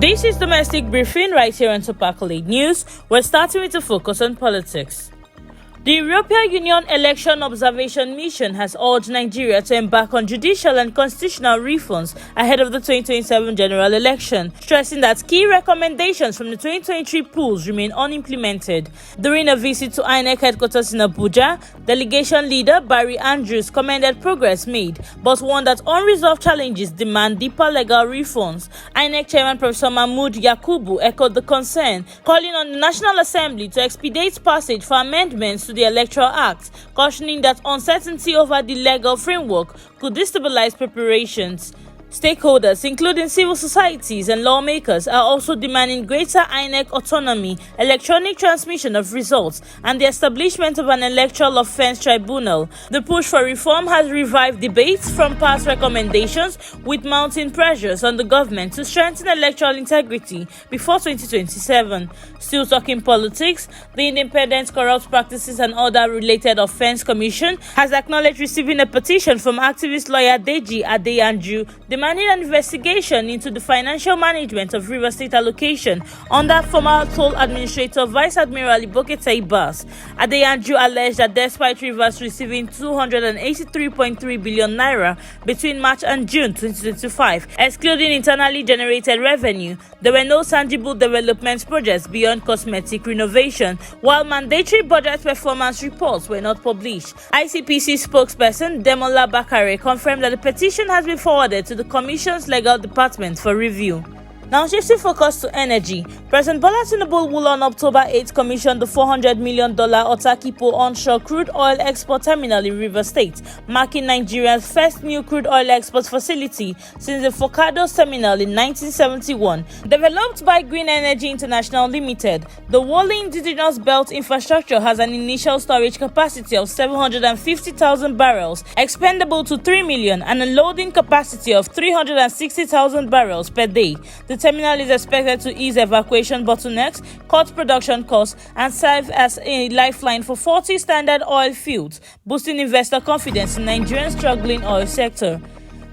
This is Domestic Briefing right here on Accolade News. We're starting with a focus on politics. The European Union Election Observation Mission has urged Nigeria to embark on judicial and constitutional reforms ahead of the 2027 general election, stressing that key recommendations from the 2023 polls remain unimplemented. During a visit to Inec headquarters in Abuja, delegation leader Barry Andrews commended progress made, but warned that unresolved challenges demand deeper legal reforms. Inec Chairman Professor Mahmood Yakubu echoed the concern, calling on the National Assembly to expedite passage for amendments to the Electoral Act, cautioning that uncertainty over the legal framework could destabilise preparations. Stakeholders, including civil societies and lawmakers, are also demanding greater Inec autonomy, electronic transmission of results, and the establishment of an Electoral Offences Tribunal. The push for reform has revived debates from past recommendations, with mounting pressures on the government to strengthen electoral integrity before 2027. Still talking politics, the Independent Corrupt Practices and Other Related Offence Commission has acknowledged receiving a petition from activist lawyer Deji Adeyanju demanding an investigation into the financial management of River State allocation under former toll administrator Vice Admiral Ibokete Ibas. Adeyanju alleged that despite Rivers receiving 283.3 billion naira between March and June 2025, excluding internally generated revenue, there were no tangible development projects beyond cosmetic renovation, while mandatory budget performance reports were not published. ICPC spokesperson Demola Bakare confirmed that the petition has been forwarded to the Commission's legal department for review. Now shifting focus to energy, President Bola Tinubu will on October 8 commission the $400 million Otakikpo onshore crude oil export terminal in River State, marking Nigeria's first new crude oil export facility since the Forcados terminal in 1971. Developed by Green Energy International Limited, the Wally Indigenous Belt infrastructure has an initial storage capacity of 750,000 barrels, expendable to 3 million, and a loading capacity of 360,000 barrels per day. The terminal is expected to ease evacuation bottlenecks, cut production costs, and serve as a lifeline for 40 standard oil fields, boosting investor confidence in Nigeria's struggling oil sector.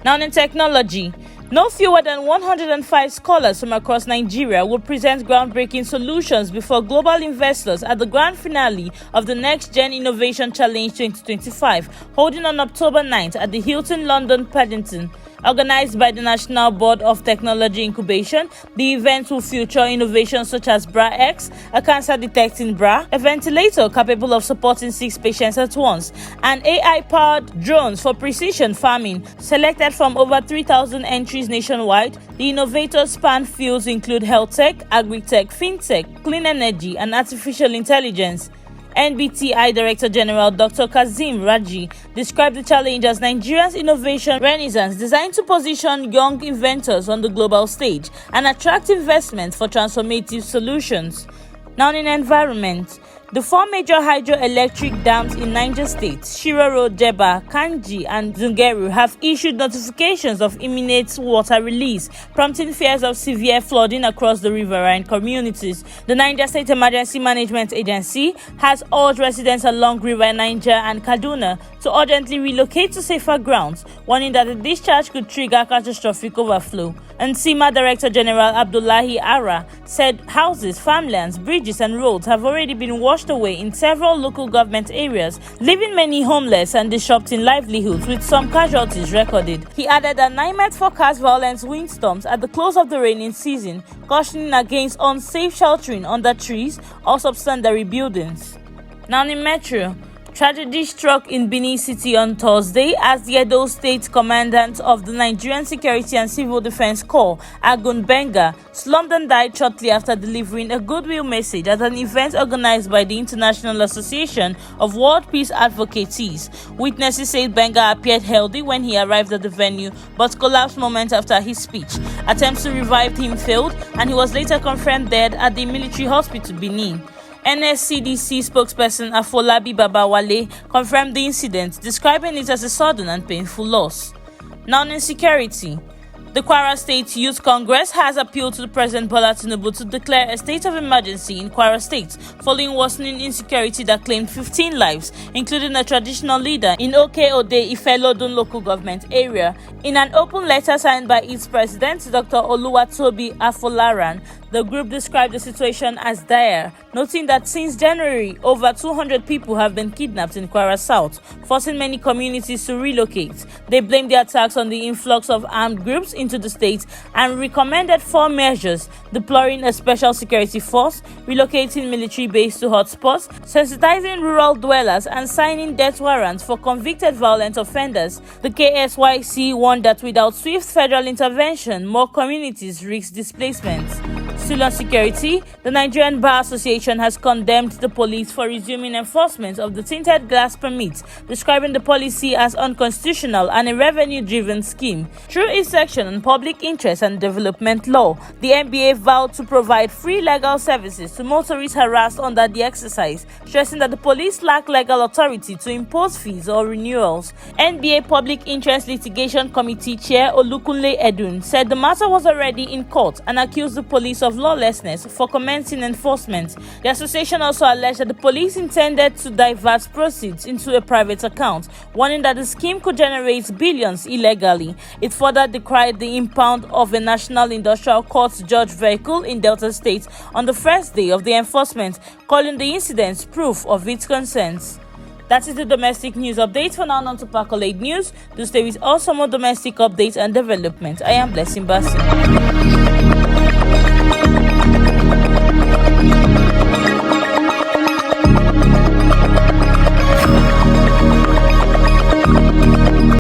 Now in technology, no fewer than 105 scholars from across Nigeria will present groundbreaking solutions before global investors at the grand finale of the Next Gen Innovation Challenge 2025, holding on October 9th at the Hilton London Paddington. Organized by the National Board of Technology Incubation, the event will feature innovations such as Bra X, a cancer-detecting bra, a ventilator capable of supporting 6 patients at once, and AI-powered drones for precision farming. Selected from over 3,000 entries nationwide, the innovators span fields include health tech, agri-tech, fintech, clean energy, and artificial intelligence. NBTI Director General Dr. Kazim Raji described the challenge as Nigeria's innovation renaissance designed to position young inventors on the global stage and attract investment for transformative solutions. Now in environment, the 4 major hydroelectric dams in Niger State, Shiroro, Jeba, Kanji, and Zungeru, have issued notifications of imminent water release, prompting fears of severe flooding across the riverine communities. The Niger State Emergency Management Agency has urged residents along River Niger and Kaduna to urgently relocate to safer grounds, warning that the discharge could trigger catastrophic overflow. And NCIMA Director General Abdullahi Ara said houses, farmlands, bridges, and roads have already been washed away in several local government areas, leaving many homeless and disrupting livelihoods, with some casualties recorded. He added that NIMET forecast violent windstorms at the close of the rainy season, cautioning against unsafe sheltering under trees or substandard buildings. Now in Metro, tragedy struck in Benin City on Thursday as the Edo State Commandant of the Nigerian Security and Civil Defense Corps, Agun Benga, slumped and died shortly after delivering a goodwill message at an event organized by the International Association of World Peace Advocates. Witnesses said Benga appeared healthy when he arrived at the venue, but collapsed moments after his speech. Attempts to revive him failed, and he was later confirmed dead at the military hospital Benin. NSCDC spokesperson Afolabi Babawale confirmed the incident, describing it as a sudden and painful loss. Now in security, The Kwara State Youth Congress has appealed to the President Bola Tinubu to declare a state of emergency in Kwara State following worsening insecurity that claimed 15 lives, including a traditional leader in Oke-Ode Ifelodun local government area. In an open letter signed by its president, Dr. Oluwatobi Afolaran, the group described the situation as dire, noting that since January, over 200 people have been kidnapped in Kwara South, forcing many communities to relocate. They blamed the attacks on the influx of armed groups into the state and recommended 4 measures: deploying a special security force, relocating military base to hotspots, sensitizing rural dwellers, and signing death warrants for convicted violent offenders. The KSYC warned that without swift federal intervention, more communities risk displacement. Still on security, the Nigerian Bar Association has condemned the police for resuming enforcement of the tinted glass permit, describing the policy as unconstitutional and a revenue-driven scheme. Through its section on public interest and development law, the NBA vowed to provide free legal services to motorists harassed under the exercise, stressing that the police lack legal authority to impose fees or renewals. NBA Public Interest Litigation Committee Chair Olukunle Edun said the matter was already in court and accused the police of lawlessness for commencing enforcement. The association also alleged that the police intended to divert proceeds into a private account, warning that the scheme could generate billions illegally. It further decried the impound of a National Industrial Court judge vehicle in Delta State on the first day of the enforcement, calling the incident proof of its concerns. That is the domestic news update. For now, on to Accolade News. Do stay with us for more domestic updates and development. I am Blessing Bassi.